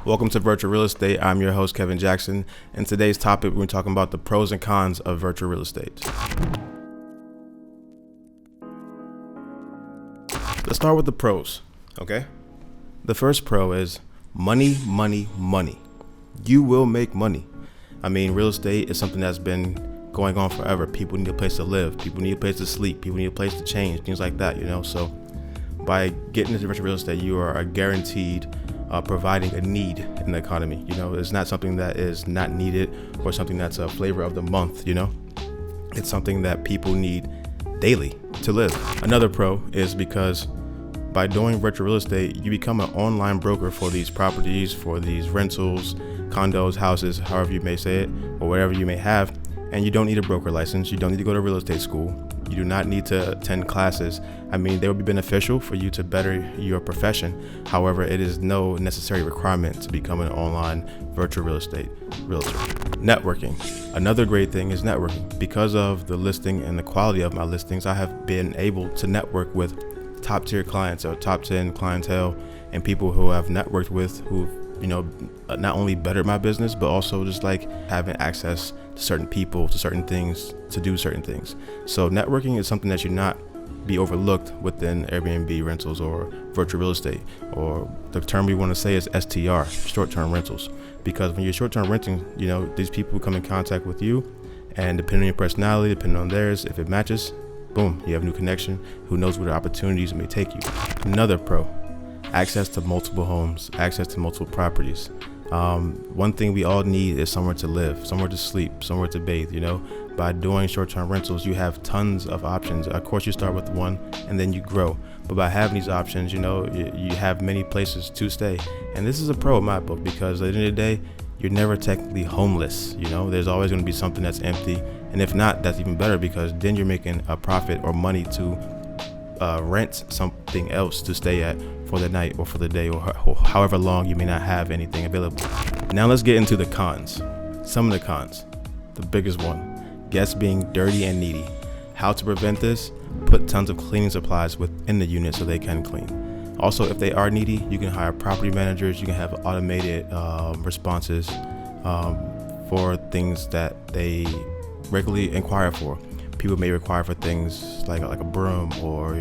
Welcome to Virtual Real Estate. I'm your host, Kevin Jackson. And today's topic, we're talking about the pros and cons of virtual real estate. Let's start with the pros, okay? The first pro is money, money, money. You will make money. I mean, real estate is something that's been going on forever. People need a place to live. People need a place to sleep. People need a place to change, things like that, So by getting into virtual real estate, you are guaranteed providing a need in the economy. It's not something that is not needed or something that's a flavor of the month. It's something that people need daily to live. Another pro is because by doing virtual real estate, you become an online broker for these properties, for these rentals, condos, houses, however you may say it, or whatever you may have. And you don't need a broker license. You don't need to go to real estate school. You do not need to attend classes. I mean, they would be beneficial for you to better your profession. However, it is no necessary requirement to become an online virtual real estate realtor. Networking. Another great thing is networking. Because of the listing and the quality of my listings, I have been able to network with top tier clients or top 10 clientele and people who I've networked with who've not only bettered my business, but also just like having access to certain people, to certain things, to do certain things. So networking is something that should not be overlooked within Airbnb rentals or virtual real estate, or the term we want to say is STR, short-term rentals. Because when you're short-term renting, these people come in contact with you, and depending on your personality, depending on theirs, if it matches, boom, you have a new connection. Who knows where the opportunities may take you. Another pro. Access to multiple homes, access to multiple properties. One thing we all need is somewhere to live, somewhere to sleep, somewhere to bathe. By doing short-term rentals, you have tons of options. Of course, you start with one and then you grow. But by having these options, you have many places to stay. And this is a pro in my book, because at the end of the day, you're never technically homeless. There's always going to be something that's empty. And if not, that's even better, because then you're making a profit or money to rent something else to stay at for the night or for the day, or however long you may not have anything available. Now let's get into the cons. Some of the cons. The biggest one, guests being dirty and needy. How to prevent this? Put tons of cleaning supplies within the unit so they can clean. Also, if they are needy, you can hire property managers. You can have automated responses for things that they regularly inquire for. People may require for things like a broom or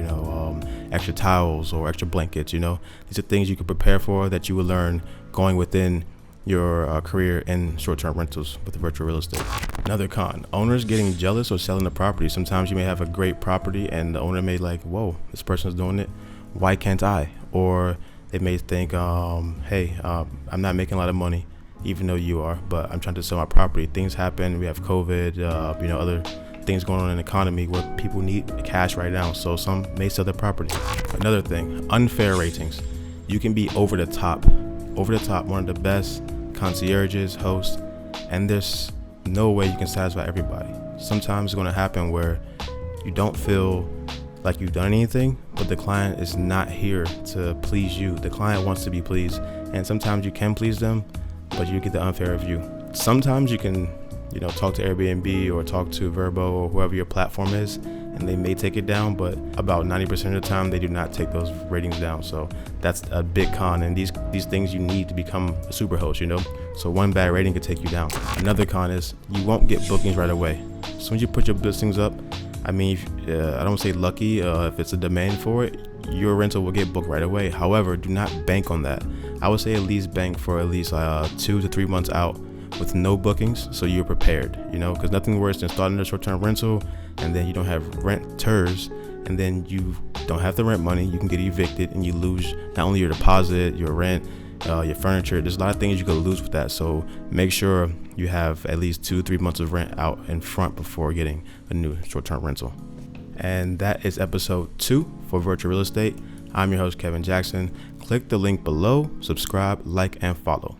extra towels or extra blankets. These are things you could prepare for that you will learn going within your career in short-term rentals with virtual real estate. Another con, owners getting jealous or selling the property. Sometimes you may have a great property and the owner may whoa, this person's doing it, why can't I? Or they may think, hey, I'm not making a lot of money, even though you are, but I'm trying to sell my property. Things happen. We have COVID, other things going on in the economy where people need cash right now. So some may sell their property. Another thing, unfair ratings. You can be over the top, one of the best concierges, hosts, and there's no way you can satisfy everybody. Sometimes it's going to happen where you don't feel like you've done anything, but the client is not here to please you. The client wants to be pleased, and sometimes you can please them, but you get the unfair review. Sometimes you can talk to Airbnb or talk to VRBO or whoever your platform is, and they may take it down, but about 90% of the time, they do not take those ratings down. So that's a big con, and these things you need to become a super host, So one bad rating could take you down. Another con is you won't get bookings right away. As soon as you put your listings up, I mean, I don't say lucky, if it's a demand for it, your rental will get booked right away. However, do not bank on that. I would say at least bank for at least 2 to 3 months out with no bookings, so you're prepared, because nothing worse than starting a short-term rental and then you don't have renters, and then you don't have the rent money. You can get evicted and you lose not only your deposit, your rent, your furniture. There's a lot of things you could lose with that. So make sure you have at least 2-3 months of rent out in front before getting a new short-term rental. And that is episode 2 for virtual real estate. I'm your host, Kevin Jackson. Click the link below, subscribe, like, and follow.